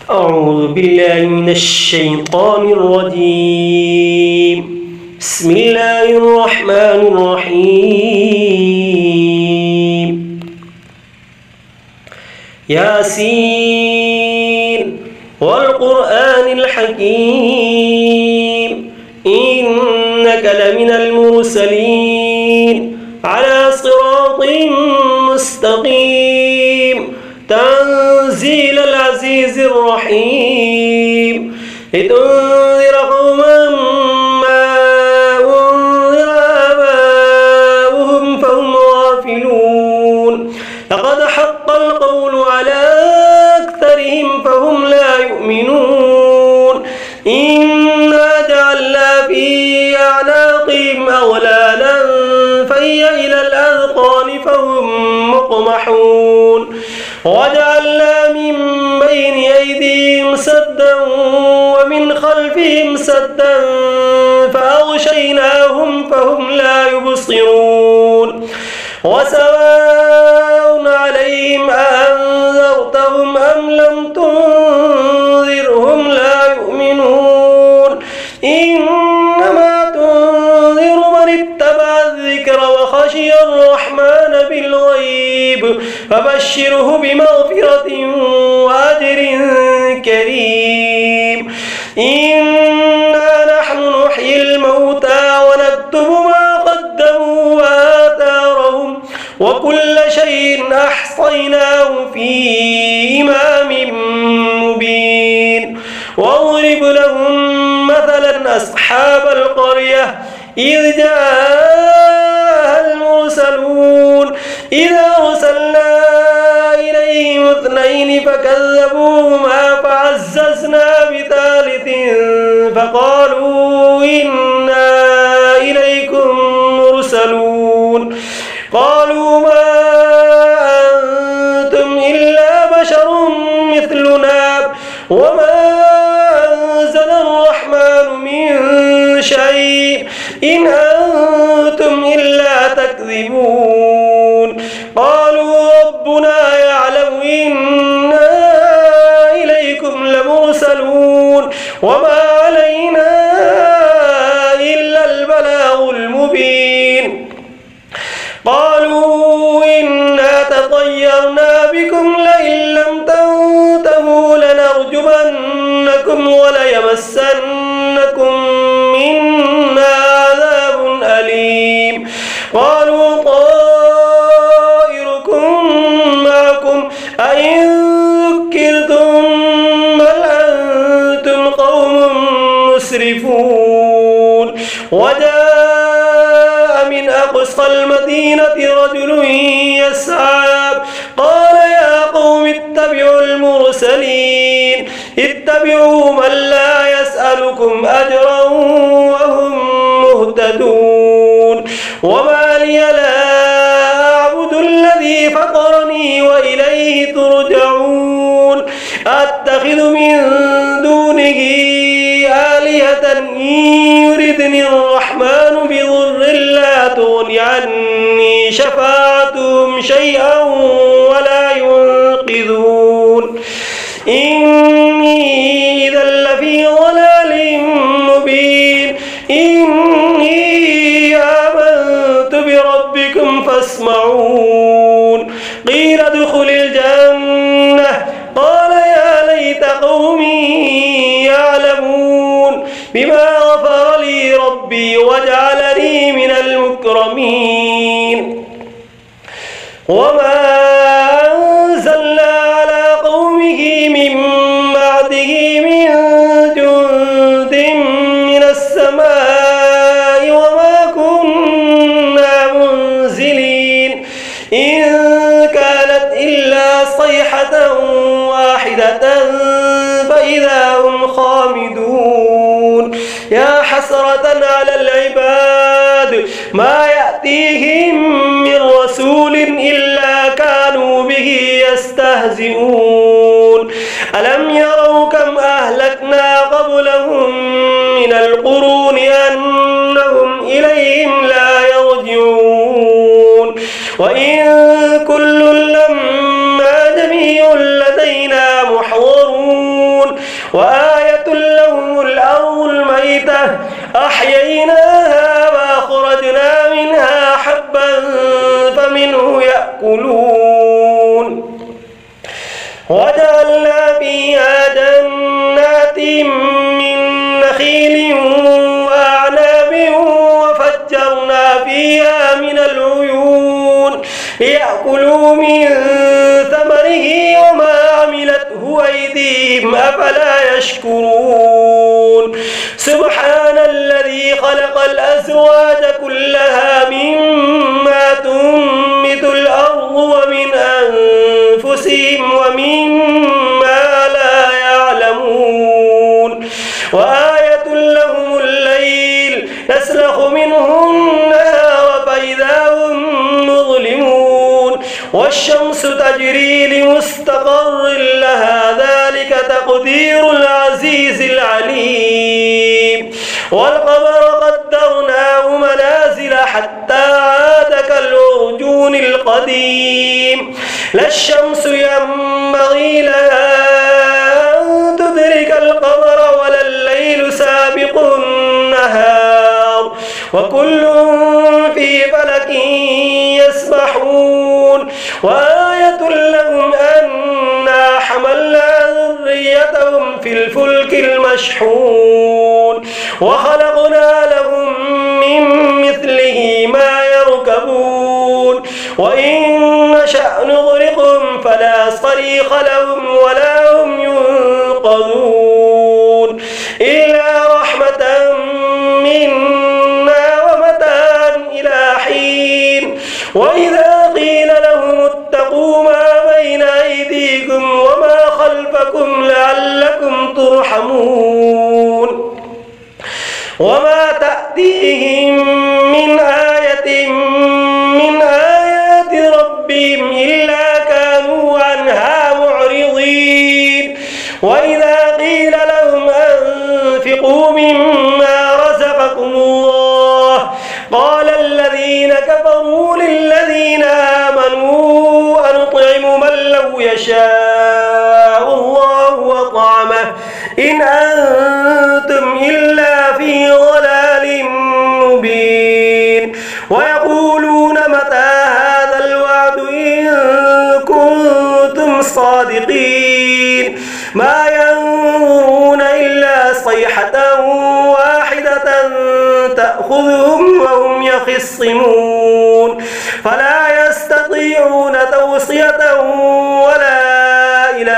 أعوذ بالله من الشيطان الرجيم. بسم الله الرحمن الرحيم. ياسين والقرآن الحكيم إنك لمن المرسلين على صراط مستقيم تنزيل العزيز الرحيم لتنذر قوما ما أنذر آباؤهم فهم غافلون لقد حق القول على أكثرهم فهم لا يؤمنون إنا جعلنا في أعناقهم أغلالا فهي إلى الأذقان فهم مقمحون وجعلنا من بين أيديهم سدا ومن خلفهم سدا فأغشيناهم فهم لا يبصرون وسواء عليهم أأنذرتهم أم لم تنذرهم لا يؤمنون إنما تنذر من اتبع الذكر وخشي الرحمن بالغيب فبشره بمغفرة وأجر كريم إنا نحن نحيي الموتى ونكتب ما قدموا وآثارهم وكل شيء أحصيناه في إمام مبين واضرب لهم مثلا أصحاب القرية إذ جاءها المرسلون إذا أرسلنا إليهم اثنين فكذبوهما فعززنا بثالث فقالوا إنا إليكم مرسلون قالوا ما أنتم إلا بشر مثلنا وما أنزل الرحمن من شيء إن أنتم إلا تكذبون قالوا ربنا يعلم إنا إليكم لمرسلون وما علينا إلا البلاغ المبين قالوا إنا تطيرنا بكم لئن لم تنتهوا لنرجمنكم وليمسنكم منا عذاب أليم قالوا طائركم معكم أئن ذكرتم بل أنتم قوم مسرفون وجاء من أقصى المدينة رجل يسعى قال يا قوم اتبعوا المرسلين اتبعوا من لا يسألكم أجرا وهم مهتدون وما لي لا أعبد الذي فطرني وإليه ترجعون أتخذ من دونه آلهة إن يردني الرحمن بضر لا تغني عني شفاعتهم شيئا ولا ينقذون إني إذا لفي ضلال مبين إني آمنت بربكم فاسمعون قيل ادخل الجنة قال يا ليت قومي يعلمون بما غفر لي ربي وجعلني من المكرمين وما أنزلنا على قومه من بعده من جند من السماء وما كنا منزلين إن كانت إلا صيحة واحدة فإذا هم خامدون يا حسرة على العباد ما يأتيهم من رسول إلا كانوا به يستهزئون ألم يروا كم أهلكنا قبلهم من القرون أنهم إليهم لا يرجعون وإن كل لما جميع لدينا محضرون وآية لهم الأرض الميتة أحييناها وأخرجنا منها حبا فمنه يأكلون وجعلنا فيها جنات من نخيل وأعناب وفجرنا فيها من العيون ليأكلوا من ثمره وما عملته أيديهم أفلا يشكرون سبحان الذي خلق الأزواج كلها مما تنبت الأرض ومن أنفسهم ومما لا يعلمون وآية لهم الليل نسلخ منه النهار فإذا هم مظلمون والشمس تجري لمستقر لها ذلك تقدير العزيز العليم والقمر قدرناه منازل حتى عاد كالعرجون القديم لا الشمس ينبغي لها أن تدرك القمر ولا الليل سابق النهار وكل في فلك يسبحون وآية لهم أنا حملنا ذريتهم في الفلك المشحون وخلقنا لهم من مثله ما يركبون وإن نشأ نغرقهم فلا صريخ لهم ولا هم ينقذون إلا رحمة منا ومتاعا إلى حين وإذا قيل لهم اتقوا ما بين أيديكم وما خلفكم لعلكم ترحمون وما تأتيهم من آية من آيات ربهم إلا كانوا عنها معرضين وإذا قيل لهم أنفقوا مما رزقكم الله قال الذين كفروا للذين آمنوا أنطعم من لو يشاء الله وطعمه إن أنتم إلا في ضلال مبين ويقولون متى هذا الوعد إن كنتم صادقين ما ينظرون إلا صيحة واحدة تأخذهم وهم يخصمون فلا يستطيعون توصية ولا إلى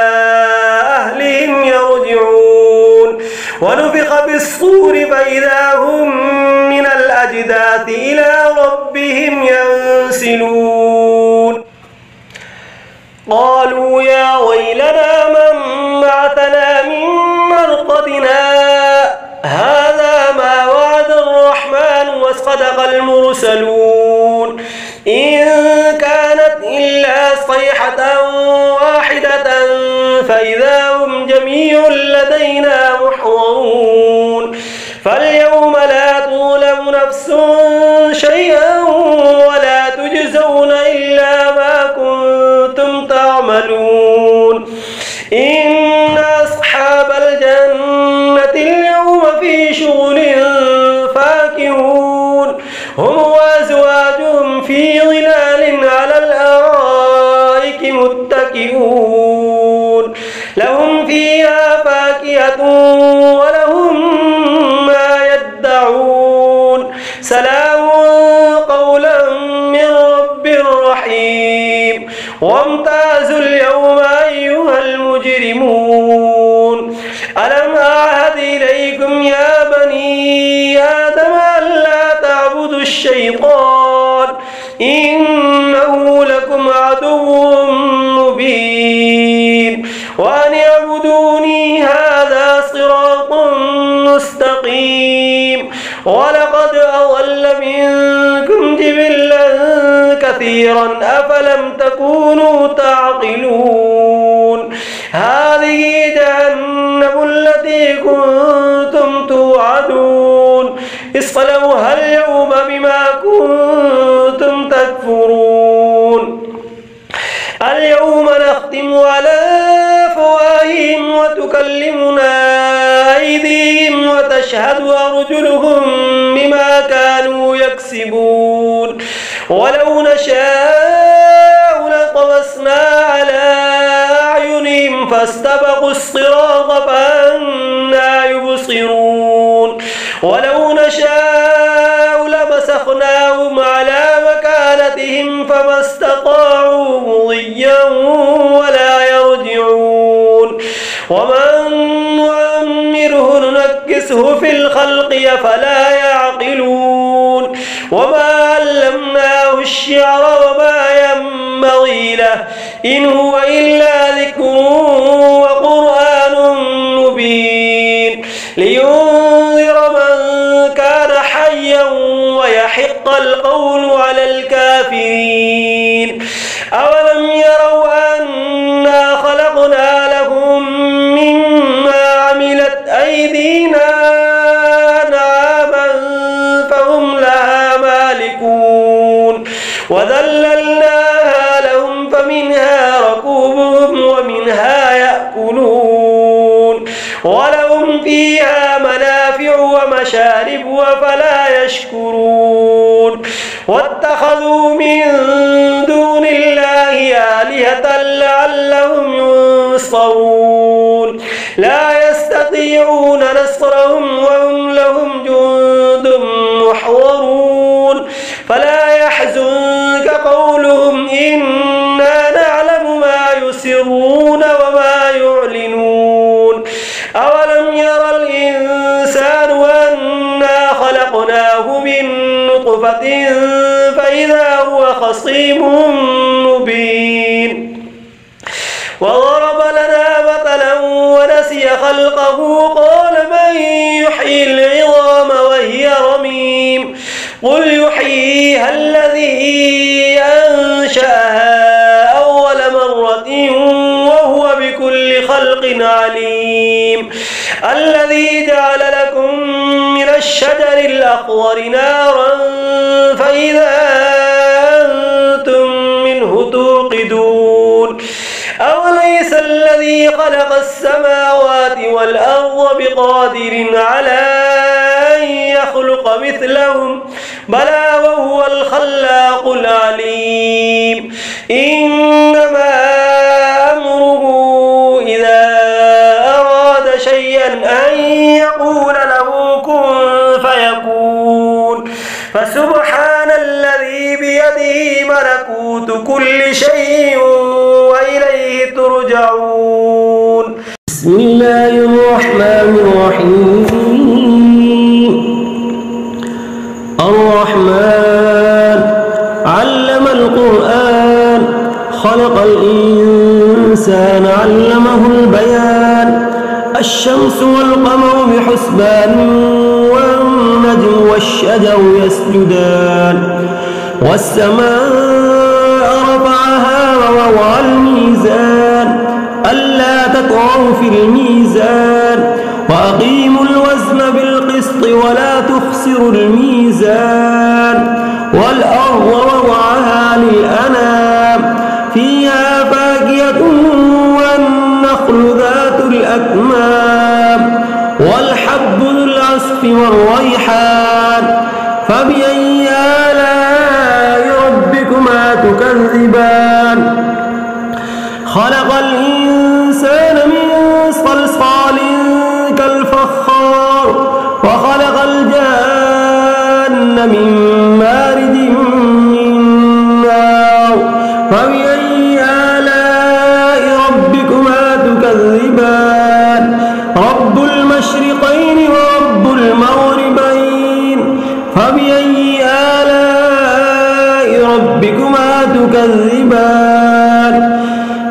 أهلهم يرجعون ونفخ في الصور فإذا هم من الأجداث إلى ربهم ينسلون قالوا يا ويلنا من بعثنا من مرقدنا هذا ما وعد الرحمن وصدق المرسلون إن كانت إلا صيحة واحدة فإذا هم جميع لدينا محضرون فاليوم لا تظلم نفس شيئا ولا تجزون إلا ما كنتم تعملون إن أصحاب الجنة اليوم في شغل فاكهون هم وأزواجهم في ظلال على الأرائك متكئون لهم فيها فاكهة ولهم ما يدعون سلام قولا من رب رحيم وامتازوا اليوم أيها المجرمون ألم أعهد إليكم يا بني آدم ألا تعبدوا الشيطان إنه لكم عدو مبين وأن اعبدوني هذا صراط مستقيم ولقد أضل منكم جبلا كثيرا أفلم تكونوا تعقلون هذه جهنم التي كنتم توعدون اصلوها اليوم بما كنتم تكفرون اليوم نختم على أفواههم وتكلمنا تشهد أرجلهم بما كانوا يكسبون ولو نشاء لطمسنا على أعينهم فاستبقوا الصراط فأنى يبصرون ولو نشاء لمسخناهم على مكانتهم فما استطاعوا مضيا ولا يرجعون ومن نعمره ننكسه في الخلق أفلا يعقلون وما علمناه الشعر وما ينبغي له إن هو إلا ذكر وقرآن مبين لينذر من كان حيا ويحق القول على الكافرين أولم يروا أنا خلقنا لهم مما عملت أيدينا أنعاما فهم لها مالكون وذللناها لهم فمنها ركوبهم ومنها يأكلون ولهم فيها منافع ومشارب وفلا يشكرون واتخذوا من دون الله آلهة لعلهم ينصرون لا يستطيعون نصرهم وهم لهم جند محضرون فلا يحزنك قولهم إنا نعلم ما يسرون وما يعلنون أولم ير الإنسان أنا خلقناه من نطفة فإذا هو خصيم مبين وضرب لنا مثلا ونسي خلقه قال من يحيي العظام وهي رميم قل يحييها الذي أنشأها أول مرة وهو بكل خلق عليم الذي جعل لكم من الشجر الأخضر نارا فإذا أنتم منه توقدون أوليس الذي خلق السماوات والأرض بقادر على أن يخلق مثلهم بلى وهو الخلاق العليم إنما أمره إذا أراد شيئا أن يقول له كن فيكون فسبحان الذي بيده ملكوت كل شيء وإليه ترجعون بسم الله الرحمن الرحيم الرحمن علم القرآن خلق الإنسان علمه البيان الشمس والقمر بحسبان والنجم والشجر يسجدان والسماء رفعها ووضع الميزان ألا تطغوا في الميزان وأقيموا الوزن بالقسط ولا تخسروا الميزان والأرض وضعها للأنام فيها فاكهة والنخل ذات الأكمام والحب ذو العصف والريحان فبأي آلاء ربكما تكذبان خلق الإنسان من صلصال كالفخار وخلق الجان من مارد من نار فبأي آلاء ربكما تكذبان رب المشرقين ورب المغربين فبأي آلاء ربكما تكذبان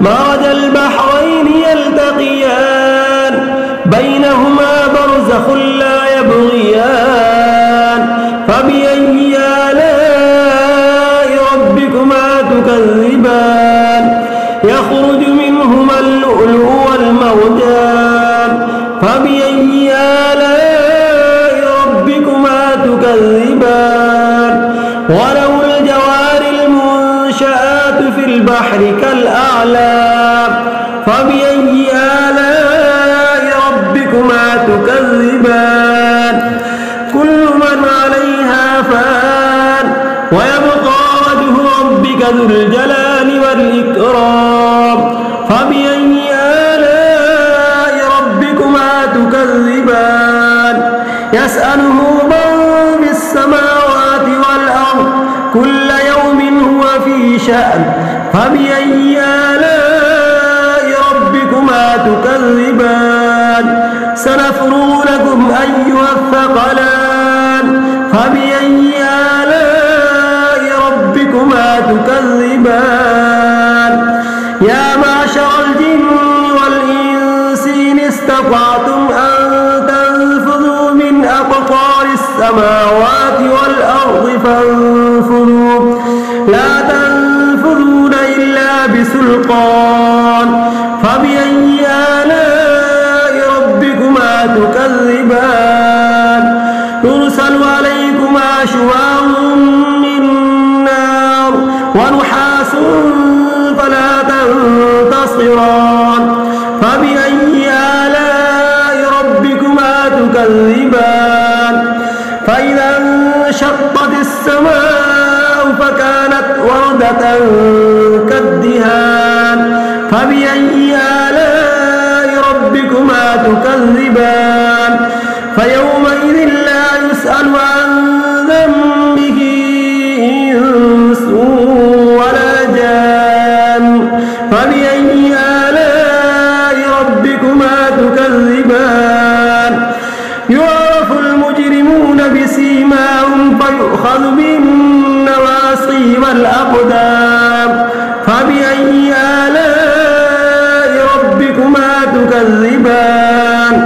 مرج البحرين يلتقيان بينهما برزخ لا يبغيان فبأي آلاء ربكما تكذبان يخرج منهما اللؤلؤ والمرجان فبأي آلاء ربكما تكذبان وله الجوار المنشآت في البحر كالأعلام فبأي آلاء ربكما تكذبان ذو الجلال والإكرام فبأي آلاء ربكما تكذبان يسأله من في السماوات والأرض كل يوم هو في شأن فبأي آلاء ربكما تكذبان سنفرغ لكم أيها الثقلان فبأي آلاء ربكما تكذبان يا معشر الجن والإنس إن استطعتم أن تنفذوا من أقطار السماوات والأرض فانفذوا لا تنفذون إلا بسلطان فبأي آلاء ربكما تكذبان يرسل عليكما شواظ من نار ونحاس فلا تنتصران فبأي آلاء ربكما تكذبان فإذا انشقت السماء فكانت وردة كالدهان فبأي آلاء ربكما تكذبان فيومئذ لا يسأل عن ذنبه إنس ولا جان فبأي آلاء ربكما تكذبان يعرف المجرمون بسيماهم فيؤخذ بالنواصي والأقدام فبأي آلاء ربكما تكذبان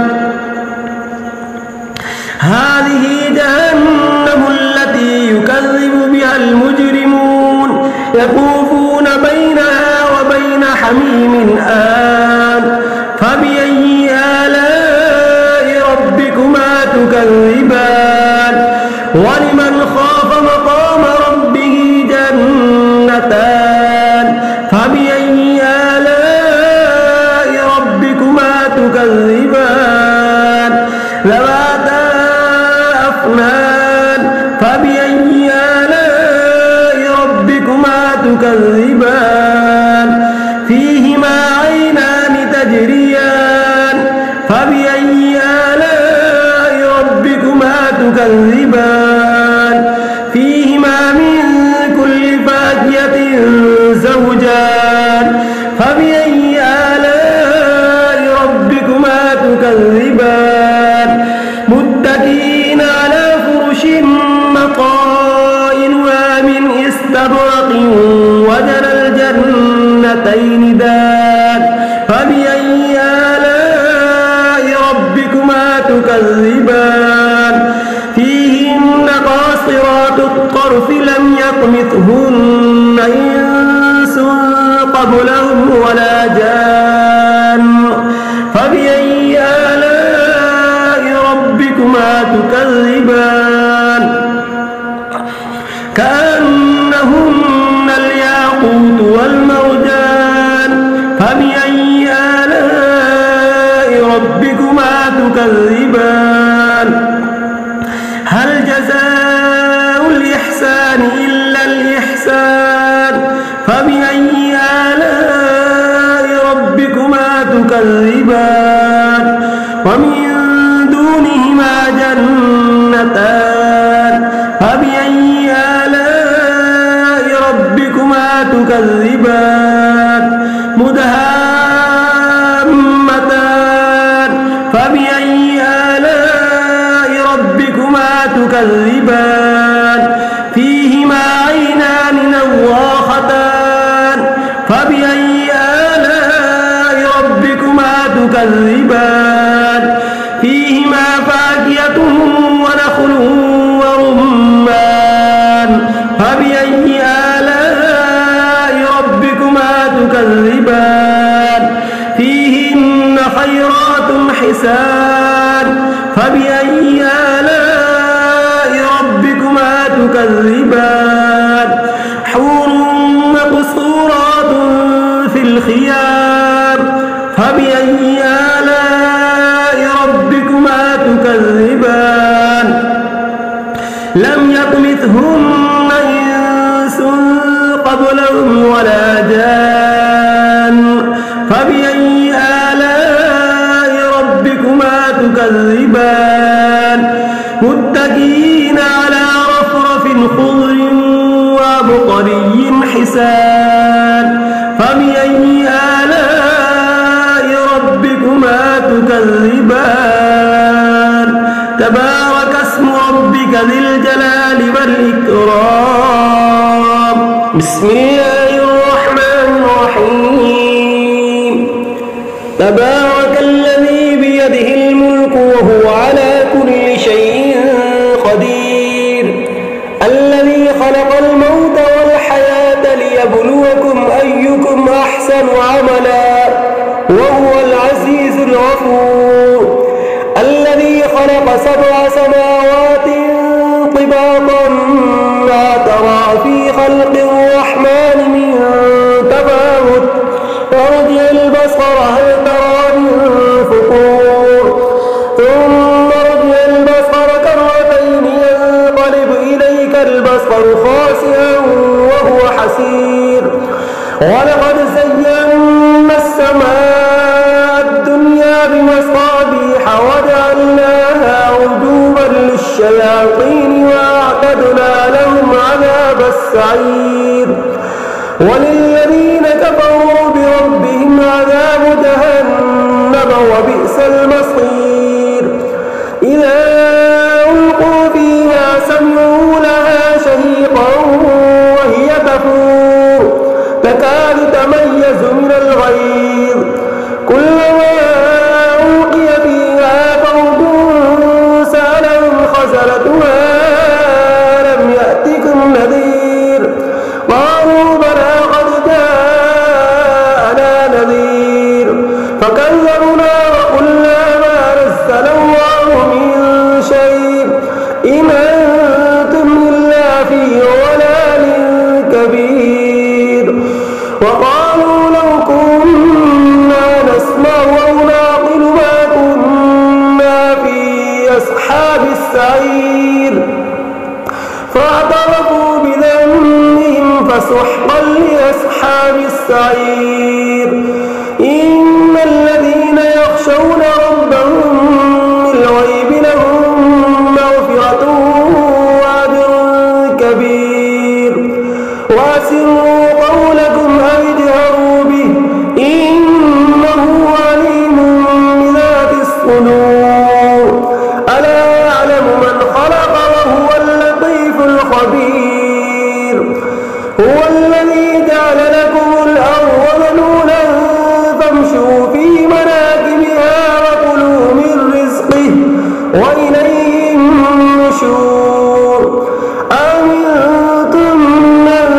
هذه جهنم التي يكذب بها المجرمون يطوفون بينها وبين حميم آن فبأي آلاء ربكما تكذبان ولمن خاف مقام ربه جنتان فبأي آلاء ربكما تكذبان ذواتا أفنان فبأي آلاء ربكما تكذبان فيهما عينان تجريان فبأي آلاء ربكما تكذبان فيهما من كل فاكهة زوجان فبأي آلاء ربكما تكذبان متكئين على فرش مطائنها من استبرق وجنى الجنتين دان فبأي آلاء ربكما تكذبان فيهن قاصرات الطرف لم يطمثهن إنس قبلهم ولا جان فبأي آلاء ربكما تكذبان كأنهن الياقوت والمرجان فبأي آلاء ربكما تكذبان هل جزاء الإحسان إلا الإحسان فبأي آلاء ربكما تكذبان ومن دونهما جنتان فبأي آلاء ربكما تكذبان مدهامتان فبأي آلاء ربكما تكذبان فيهما عينان نضاختان فبأي آلاء ربكما تكذبان فيهما فاكهة ونخل ورمان فبأي آلاء ربكما تكذبان فيهن خيرات حسان فبأي آلاء ربكما تكذبان حور مقصورات في الخيام فبأي آلاء ربكما تكذبان لم يطمثهن إنس قبلهم ولا جان فبأي آلاء ربكما تكذبان متكئين على رفرف خضر وعبقري حسان فبأي آلاء ربكما تكذبان تبارك اسم ربك ذي الجلال والإكرام بسم الله الرحمن الرحيم تبارك الذي بيده الملك وهو على كل شيء قدير الذي خلق الموت والحياة ليبلوكم أيكم أحسن عملا وهو العزيز الغفور الذي خلق 7 سماوات طباقا ما ترى في خلق الرحمن من تفاوت فارجع البصر هل ترى من فطور ثم ارجع البصر كرتين ينقلب إليك البصر خاسئا وهو حسير ولقد زينا السماء الدنيا بمصابيح وجعلناها رجوما للشياطين وأعتدنا لهم عذاب السعير وللذين كفروا بربهم عذاب جهنم وبئس المصير إذا ألقوا فيها سمعوا لها شهيقا وهي تفور تكاد تميز من الغيظ كلما ألقي فيها فوج سألهم خزنتها ألم يأتكم نذير قالوا بلى قد جاءنا نذير فكذبنا وقلنا ما نزل الله من شيء إن أنتم إلا في ضلال كبير وقالوا لو كنا نسمع أو نعقل ما كنا في أصحاب السعير فاعترفوا بذنبهم فسحقا لأصحاب السعير إن الذين يخشون ربهم بالغيب لهم مغفرة وأجر كبير وأسروا قولكم أو اجهروا به إنه عليم بذات الصدور ألا يعلم من خلق وهو اللطيف الخبير هو الذي جعل لكم الأرض ذلولا فامشوا في مناكبها وكلوا من رزقه وإليه النشور أمنتم من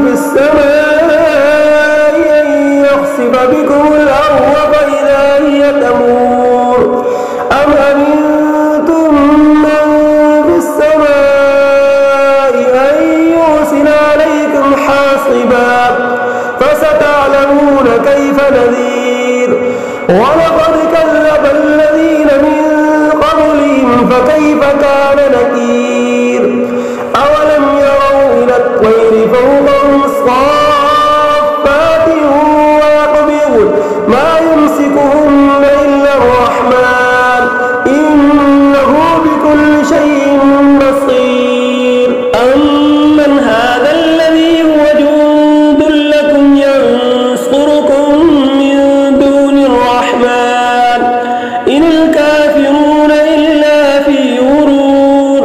في السماء أن يخسف بكم الأرض فإذا هي تمور أم أمنتم من في السماء أن يرسل عليكم حاصبا فستعلمون كيف نذير ولقد كذب الذين من قبلهم فكيف كان نكير أولم يروا إلى الطير فوقهم صافات ويقبضن ما يمسكهن إلا الرحمن إنه بكل شيء بصير أمن هذا الذي هو جند لكم ينصركم من دون الرحمن إن الكافرون إلا في غرور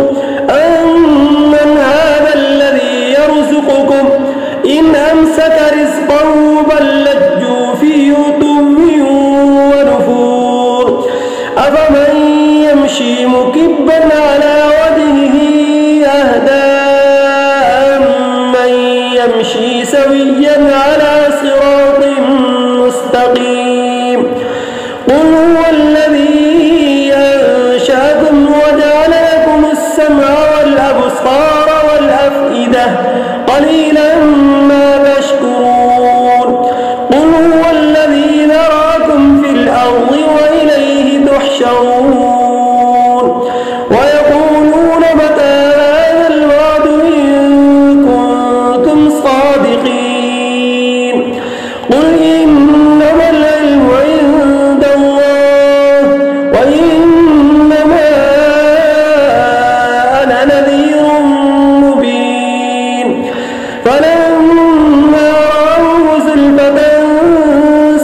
أمن هذا الذي يرزقكم إن أمسك رزقه بل لجوا في عتو ونفور أفمن يمشي مكبا على وجهه أهدى أمن يمشي سويا على صراط مستقيم قل هو الذي أنشأكم وجعل لكم السمع والأبصار والأفئدة قليلا ما تشكرون قل هو الذي ذراكم في الأرض وإليه تحشرون ويقولون متى هذا الوعد إن كنتم صادقين وإنما أنا نذير مبين فلما رأوه زلفة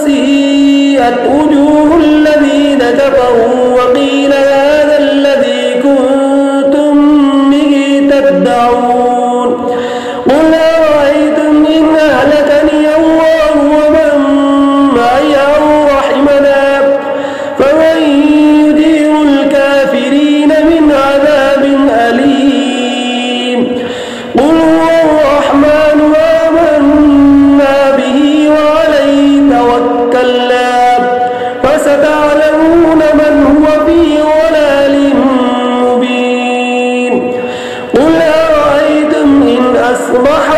سيئت وجوه الذين كفروا وقيل هذا الذي كنتم به تدعون قل أرأيتم إن أهلكني الله ومن معي أو رحمنا فمن يجير الكافرين من عذاب أليم قل هو الرحمن آمنا به وعليه توكلنا فستعلمون من هو في ضلال مبين قل أرأيتم إن أصبح